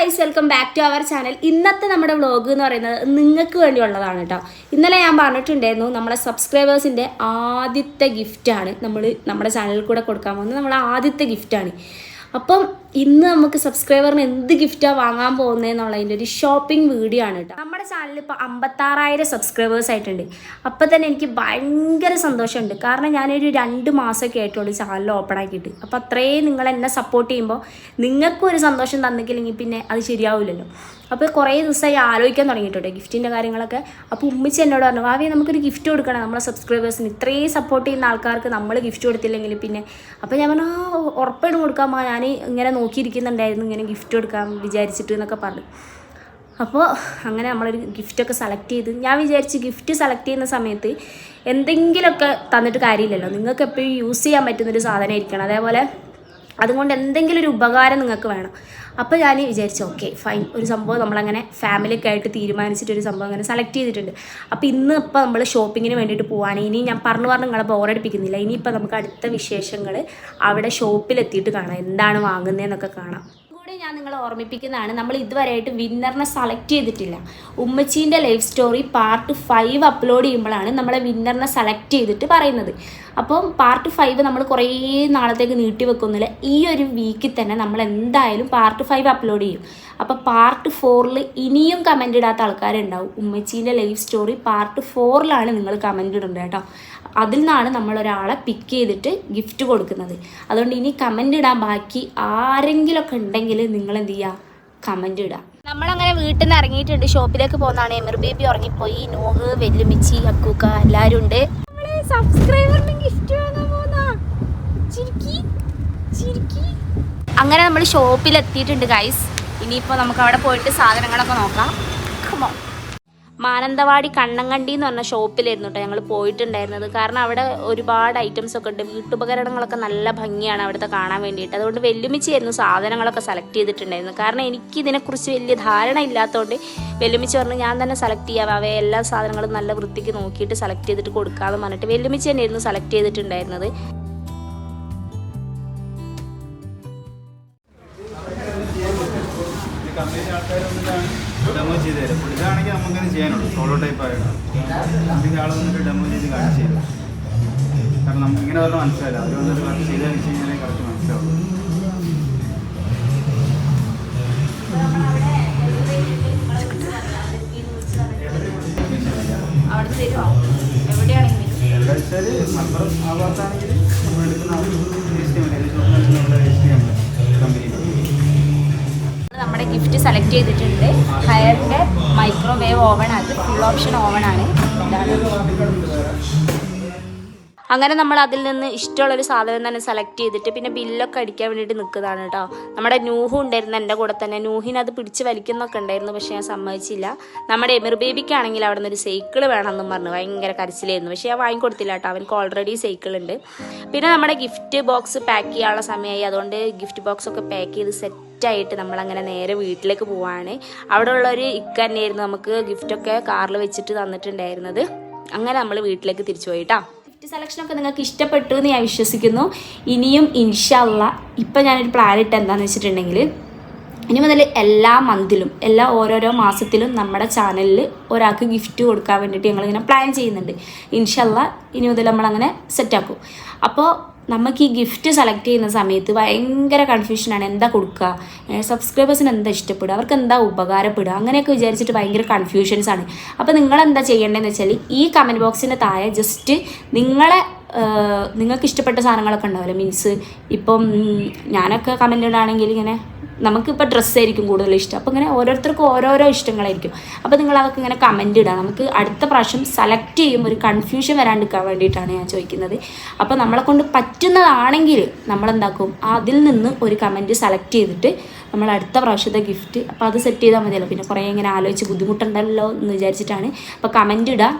Guys, welcome back to our channel. ഇന്നത്തെ നമ്മുടെ vlog എന്ന് പറയുന്നത് നിങ്ങൾക്ക് വേണ്ടിയുള്ളതാണ് കേട്ടോ. ഇന്നലെ ഞാൻ പറഞ്ഞിട്ടുണ്ടായിരുന്നു നമ്മളെ സബ്സ്ക്രൈബേഴ്സിൻ്റെ ആദ്യത്തെ ഗിഫ്റ്റാണ് നമ്മുടെ ചാനലിൽ കൂടെ കൊടുക്കാൻ പോകുന്നത്. നമ്മളെ ആദ്യത്തെ ഗിഫ്റ്റാണ്. അപ്പം ഇന്ന് നമുക്ക് സബ്സ്ക്രൈബറിന് എന്ത് ഗിഫ്റ്റാണ് വാങ്ങാൻ പോകുന്നതെന്നുള്ളതിൻ്റെ ഒരു ഷോപ്പിംഗ് വീഡിയോ ആണ് കേട്ടോ. നമ്മുടെ ചാനലിൽ ഇപ്പോൾ 56,000 സബ്സ്ക്രൈബേഴ്സ് ആയിട്ടുണ്ട്. അപ്പോൾ തന്നെ എനിക്ക് ഭയങ്കര സന്തോഷമുണ്ട്. കാരണം ഞാനൊരു 2 മാസമൊക്കെ ആയിട്ടുള്ളൂ ചാനൽ ഓപ്പൺ ആക്കിയിട്ട്. അപ്പോൾ അത്രയും നിങ്ങൾ എന്നെ സപ്പോർട്ട് ചെയ്യുമ്പോൾ നിങ്ങൾക്കും ഒരു സന്തോഷം തന്നിട്ടില്ലെങ്കിൽ പിന്നെ അത് ശരിയാവില്ലല്ലോ. അപ്പോൾ കുറേ ദിവസമായി ആലോചിക്കാൻ തുടങ്ങിയിട്ടുണ്ട് ഗിഫ്റ്റിൻ്റെ കാര്യങ്ങളൊക്കെ. അപ്പോൾ ഉമ്മിച്ച് എന്നോട് പറഞ്ഞു, ഭാവിയെ നമുക്കൊരു ഗിഫ്റ്റ് കൊടുക്കണം നമ്മളെ സബ്സ്ക്രൈബേഴ്സിന്. ഇത്രയും സപ്പോർട്ട് ചെയ്യുന്ന ആൾക്കാർക്ക് നമ്മൾ ഗിഫ്റ്റ് കൊടുത്തില്ലെങ്കിൽ പിന്നെ. അപ്പോൾ ഞാൻ പറഞ്ഞു, ഉറപ്പായിട്ടും കൊടുക്കാമോ, ഞാൻ ഇങ്ങനെ നോക്കിയിരിക്കുന്നുണ്ടായിരുന്നു ഇങ്ങനെ ഗിഫ്റ്റ് കൊടുക്കാൻ വിചാരിച്ചിട്ട് എന്നൊക്കെ പറഞ്ഞു. അപ്പോൾ അങ്ങനെ നമ്മളൊരു ഗിഫ്റ്റൊക്കെ സെലക്ട് ചെയ്ത് ഞാൻ വിചാരിച്ച് ഗിഫ്റ്റ് സെലക്ട് ചെയ്യുന്ന സമയത്ത് എന്തെങ്കിലുമൊക്കെ തന്നിട്ട് കാര്യമില്ലല്ലോ. നിങ്ങൾക്ക് എപ്പോഴും യൂസ് ചെയ്യാൻ പറ്റുന്നൊരു സാധനമായിരിക്കണം. അതേപോലെ അതുകൊണ്ട് എന്തെങ്കിലും ഒരു ഉപകാരം നിങ്ങൾക്ക് വേണം. അപ്പോൾ ഞാൻ വിചാരിച്ചു ഓക്കെ ഫൈൻ, ഒരു സംഭവം നമ്മളങ്ങനെ ഫാമിലിയൊക്കെ ആയിട്ട് തീരുമാനിച്ചിട്ടൊരു സംഭവം അങ്ങനെ സെലക്ട് ചെയ്തിട്ടുണ്ട്. അപ്പോൾ ഇപ്പോൾ നമ്മൾ ഷോപ്പിങ്ങിന് വേണ്ടിയിട്ട് പോവുകയാണ്. ഇനി ഞാൻ പറഞ്ഞു നിങ്ങളെ ബോറടിപ്പിക്കുന്നില്ല. ഇനിയിപ്പോൾ നമുക്ക് അടുത്ത വിശേഷങ്ങൾ അവിടെ ഷോപ്പിലെത്തിയിട്ട് കാണാം, എന്താണ് വാങ്ങുന്നതെന്നൊക്കെ കാണാം. കൂടി ഞാൻ നിങ്ങളെ ഓർമ്മിപ്പിക്കുന്നതാണ്, നമ്മൾ ഇതുവരെയായിട്ട് വിന്നറിനെ സെലക്ട് ചെയ്തിട്ടില്ല. ഉമ്മച്ചീൻ്റെ ലൈഫ് സ്റ്റോറി പാർട്ട് 5 അപ്ലോഡ് ചെയ്യുമ്പോഴാണ് നമ്മളെ വിന്നറിനെ സെലക്ട് ചെയ്തിട്ട് പറയുന്നത്. അപ്പം പാർട്ട് 5 നമ്മൾ കുറേ നാളത്തേക്ക് നീട്ടി വെക്കുന്നില്ല. ഈ ഒരു വീക്കിൽ തന്നെ നമ്മൾ എന്തായാലും പാർട്ട് 5 അപ്ലോഡ് ചെയ്യും. അപ്പോൾ പാർട്ട് 4 ഇനിയും കമൻ്റ് ഇടാത്ത ആൾക്കാരുണ്ടാവും. ഉമ്മച്ചീൻ്റെ ലൈഫ് സ്റ്റോറി പാർട്ട് 4 നിങ്ങൾ കമൻ്റ് ഇടേണ്ടത് കേട്ടോ. അതിൽ നിന്നാണ് നമ്മളൊരാളെ പിക്ക് ചെയ്തിട്ട് ഗിഫ്റ്റ് കൊടുക്കുന്നത്. അതുകൊണ്ട് ഇനി കമൻ്റ് ഇടാൻ ബാക്കി ആരെങ്കിലുമൊക്കെ ഉണ്ടെങ്കിൽ നിങ്ങൾ എന്ത് ചെയ്യുക, കമൻ്റ് ഇടുക. നമ്മളങ്ങനെ വീട്ടിൽ നിന്ന് ഇറങ്ങിയിട്ടുണ്ട്, ഷോപ്പിലേക്ക് പോകുന്നതാണ്. എമിർ ബേബി ഉറങ്ങിപ്പോയി, നോഹ്, വെല്ലുമിച്ചി, അക്കൂക്ക എല്ലാവരും ഉണ്ട്. സബ്സ്ക്രൈബറിന് ഗിഫ്റ്റ് വാങ്ങാൻ പോകുന്ന അങ്ങനെ നമ്മൾ ഷോപ്പിലെത്തിയിട്ടുണ്ട് ഗൈസ്. ഇനിയിപ്പോൾ നമുക്ക് അവിടെ പോയിട്ട് സാധനങ്ങളൊക്കെ നോക്കാം. മാനന്തവാടി കണ്ണങ്കണ്ടി എന്ന് പറഞ്ഞ ഷോപ്പിലായിരുന്നു കേട്ടോ ഞങ്ങൾ പോയിട്ടുണ്ടായിരുന്നത്. കാരണം അവിടെ ഒരുപാട് ഐറ്റംസ് ഒക്കെ ഉണ്ട്, വീട്ടുപകരണങ്ങളൊക്കെ നല്ല ഭംഗിയാണ് അവിടുത്തെ കാണാൻ വേണ്ടിയിട്ട്. അതുകൊണ്ട് വെല്ലുമിച്ചായിരുന്നു സാധനങ്ങളൊക്കെ സെലക്ട് ചെയ്തിട്ടുണ്ടായിരുന്നു. കാരണം എനിക്ക് ഇതിനെക്കുറിച്ച് വലിയ ധാരണ ഇല്ലാത്തതുകൊണ്ട് വെല്ലുമിച്ച് പറഞ്ഞു ഞാൻ തന്നെ സെലക്ട് ചെയ്യാം, അവയെ എല്ലാ സാധനങ്ങളും നല്ല വൃത്തിക്ക് നോക്കിയിട്ട് സെലക്ട് ചെയ്തിട്ട് കൊടുക്കാമെന്ന് പറഞ്ഞിട്ട് വെല്ലുമിച്ച് തന്നെയായിരുന്നു സെലക്ട് ചെയ്തിട്ടുണ്ടായിരുന്നത്. ഡെമോ ചെയ്ത് തരാം. ഇതാണെങ്കിൽ നമുക്കങ്ങനെ ചെയ്യാനുള്ളൂ, സോളോ ടൈപ്പ് ആയിട്ട് അധികം ആൾ വന്നിട്ട് ഡെമോ ചെയ്ത് കാണിച്ചു തരും. കാരണം നമുക്ക് ഇങ്ങനെ പറഞ്ഞാൽ മനസ്സിലായില്ല, അവർ വന്നിട്ട് കറക്റ്റ് ചെയ്ത് കാണിച്ചു കഴിഞ്ഞാൽ കറക്റ്റ് മനസ്സിലാവുള്ളൂ. എവിടെ വെച്ചാൽ നമ്പർ ആ ഭാഗത്താണെങ്കിൽ നമ്മൾ എടുക്കുന്ന രജിസ്റ്റർ ചെയ്യാൻ പറ്റും കമ്പനിയിൽ. നമ്മുടെ ഗിഫ്റ്റ് സെലക്ട് ചെയ്തിട്ടുണ്ട്. ഹയറിൻ്റെ മൈക്രോവേവ് ഓവൺ, അത് ഫുൾ ഓപ്ഷൻ ഓവണാണ്. അങ്ങനെ നമ്മൾ അതിൽ നിന്ന് ഇഷ്ടമുള്ളൊരു സാധനം തന്നെ സെലക്ട് ചെയ്തിട്ട് പിന്നെ ബില്ലൊക്കെ അടിക്കാൻ വേണ്ടിയിട്ട് നിൽക്കുന്നതാണ് കേട്ടോ. നമ്മുടെ നൂഹു ഉണ്ടായിരുന്നു എൻ്റെ കൂടെ തന്നെ. നൂഹിന് അത് പിടിച്ച് വലിക്കുന്നൊക്കെ ഉണ്ടായിരുന്നു, പക്ഷേ ഞാൻ സമ്മതിച്ചില്ല. നമ്മുടെ എമിർ ബേബിക്കാണെങ്കിൽ അവിടെ നിന്നൊരു സൈക്കിൾ വേണമെന്നും പറഞ്ഞു ഭയങ്കര കരച്ചിലായിരുന്നു. പക്ഷേ ഞാൻ വാങ്ങിക്കൊടുത്തില്ല കേട്ടോ, അവനക്ക് ഓൾറെഡി സൈക്കിൾ ഉണ്ട്. പിന്നെ നമ്മുടെ ഗിഫ്റ്റ് ബോക്സ് പാക്ക് ചെയ്യാനുള്ള സമയമായി. അതുകൊണ്ട് ഗിഫ്റ്റ് ബോക്സൊക്കെ പാക്ക് ചെയ്ത് സെറ്റായിട്ട് നമ്മളങ്ങനെ നേരെ വീട്ടിലേക്ക് പോവാണ്. അവിടെ ഉള്ളൊരു ഇക്ക തന്നെയായിരുന്നു നമുക്ക് ഗിഫ്റ്റൊക്കെ കാറിൽ വെച്ചിട്ട് തന്നിട്ടുണ്ടായിരുന്നത്. അങ്ങനെ നമ്മൾ വീട്ടിലേക്ക് തിരിച്ചു പോയിട്ടാ. സെലക്ഷനൊക്കെ നിങ്ങൾക്ക് ഇഷ്ടപ്പെട്ടു എന്ന് ഞാൻ വിശ്വസിക്കുന്നു. ഇനിയും ഇൻഷാ അല്ലാഹ് ഇപ്പം ഞാനൊരു പ്ലാൻ ഇട്ട് എന്താണെന്ന് വെച്ചിട്ടുണ്ടെങ്കിൽ ഇനി മുതൽ എല്ലാ മന്തിലും ഓരോരോ മാസത്തിലും നമ്മുടെ ചാനലിൽ ഒരാൾക്ക് ഗിഫ്റ്റ് കൊടുക്കാൻ വേണ്ടിയിട്ട് ഞങ്ങളിങ്ങനെ പ്ലാൻ ചെയ്യുന്നുണ്ട്. ഇൻഷാ അല്ലാഹ് ഇനി മുതൽ നമ്മളങ്ങനെ സെറ്റാക്കും. അപ്പോൾ നമുക്ക് ഈ ഗിഫ്റ്റ് സെലക്ട് ചെയ്യുന്ന സമയത്ത് ഭയങ്കര കൺഫ്യൂഷനാണ്. എന്താ കൊടുക്കുക, സബ്സ്ക്രൈബേഴ്സിന് എന്താ ഇഷ്ടപ്പെടുക, അവർക്ക് എന്താ ഉപകാരപ്പെടുക, അങ്ങനെയൊക്കെ വിചാരിച്ചിട്ട് ഭയങ്കര കൺഫ്യൂഷൻസാണ്. അപ്പോൾ നിങ്ങളെന്താ ചെയ്യേണ്ടതെന്ന് വെച്ചാൽ ഈ കമൻറ്റ് ബോക്സിൻ്റെ താഴെ ജസ്റ്റ് നിങ്ങൾക്ക് ഇഷ്ടപ്പെട്ട സാധനങ്ങളൊക്കെ ഉണ്ടാവില്ല. മീൻസ് ഇപ്പം ഞാനൊക്കെ കമൻ്റ് ഇടാണെങ്കിൽ ഇങ്ങനെ നമുക്കിപ്പോൾ ഡ്രസ്സായിരിക്കും കൂടുതൽ ഇഷ്ടം. അപ്പോൾ ഇങ്ങനെ ഓരോരുത്തർക്കും ഓരോരോ ഇഷ്ടങ്ങളായിരിക്കും. അപ്പോൾ നിങ്ങൾ അതൊക്കെ ഇങ്ങനെ കമൻ്റ് ഇടുക. നമുക്ക് അടുത്ത പ്രാവശ്യം സെലക്ട് ചെയ്യുമ്പോൾ ഒരു കൺഫ്യൂഷൻ വരാണ്ടിരിക്കാൻ വേണ്ടിയിട്ടാണ് ഞാൻ ചോദിക്കുന്നത്. അപ്പോൾ നമ്മളെ കൊണ്ട് പറ്റുന്നതാണെങ്കിൽ നമ്മളെന്താക്കും, അതിൽ നിന്ന് ഒരു കമൻറ്റ് സെലക്ട് ചെയ്തിട്ട് നമ്മൾ അടുത്ത പ്രാവശ്യത്തെ ഗിഫ്റ്റ് അപ്പോൾ അത് സെറ്റ് ചെയ്താൽ മതിയല്ലോ. പിന്നെ കുറേ ഇങ്ങനെ ആലോചിച്ച് ബുദ്ധിമുട്ടുണ്ടല്ലോ എന്ന് വിചാരിച്ചിട്ടാണ്. അപ്പോൾ കമൻ്റ് ഇടുക.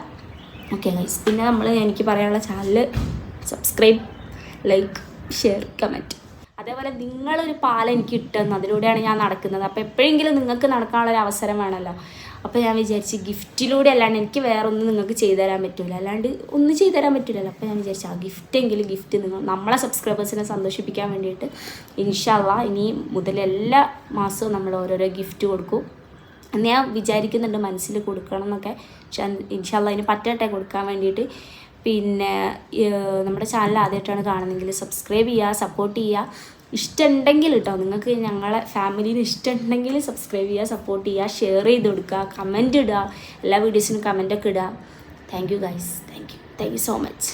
ഓക്കെ ഗൈസ്, പിന്നെ എനിക്ക് പറയാനുള്ള channel subscribe, like, share, comment. അതേപോലെ നിങ്ങളൊരു പാലം എനിക്ക് ഇട്ടെന്ന്, അതിലൂടെയാണ് ഞാൻ നടക്കുന്നത്. അപ്പോൾ എപ്പോഴെങ്കിലും നിങ്ങൾക്ക് നടക്കാനുള്ളൊരു അവസരം വേണമല്ലോ. അപ്പോൾ ഞാൻ വിചാരിച്ച് ഗിഫ്റ്റിലൂടെ അല്ലാണ്ട് എനിക്ക് വേറെ ഒന്നും നിങ്ങൾക്ക് ചെയ്തു തരാൻ പറ്റില്ല, അല്ലാണ്ട് ഒന്നും ചെയ്തു തരാൻ പറ്റില്ലല്ലോ. അപ്പോൾ ഞാൻ വിചാരിച്ചു ആ ഗിഫ്റ്റെങ്കിലും ഗിഫ്റ്റ് നമ്മളെ സബ്സ്ക്രൈബേഴ്സിനെ സന്തോഷിപ്പിക്കാൻ വേണ്ടിയിട്ട് ഇൻഷാ അല്ലാഹ് ഇനി മുതൽ എല്ലാ മാസവും നമ്മൾ ഓരോരോ ഗിഫ്റ്റ് കൊടുക്കും എന്ന് ഞാൻ വിചാരിക്കുന്നുണ്ട്, മനസ്സിൽ കൊടുക്കണം എന്നൊക്കെ. പക്ഷേ ഇൻഷാ അല്ലാഹ് അതിന് പറ്റട്ടെ കൊടുക്കാൻ വേണ്ടിയിട്ട്. പിന്നെ നമ്മുടെ ചാനൽ ആദ്യമായിട്ടാണ് കാണുന്നതെങ്കിൽ സബ്സ്ക്രൈബ് ചെയ്യുക, സപ്പോർട്ട് ചെയ്യുക. ഇഷ്ടമുണ്ടെങ്കിൽ കേട്ടോ, നിങ്ങൾക്ക് ഞങ്ങളെ ഫാമിലീന് ഇഷ്ടമുണ്ടെങ്കിൽ സബ്സ്ക്രൈബ് ചെയ്യുക, സപ്പോർട്ട് ചെയ്യുക, ഷെയർ ചെയ്ത് കൊടുക്കുക, കമൻറ്റ് ഇടുക, എല്ലാ വീഡിയോസിനും കമൻറ്റൊക്കെ ഇടുക. Thank you guys, thank you so much.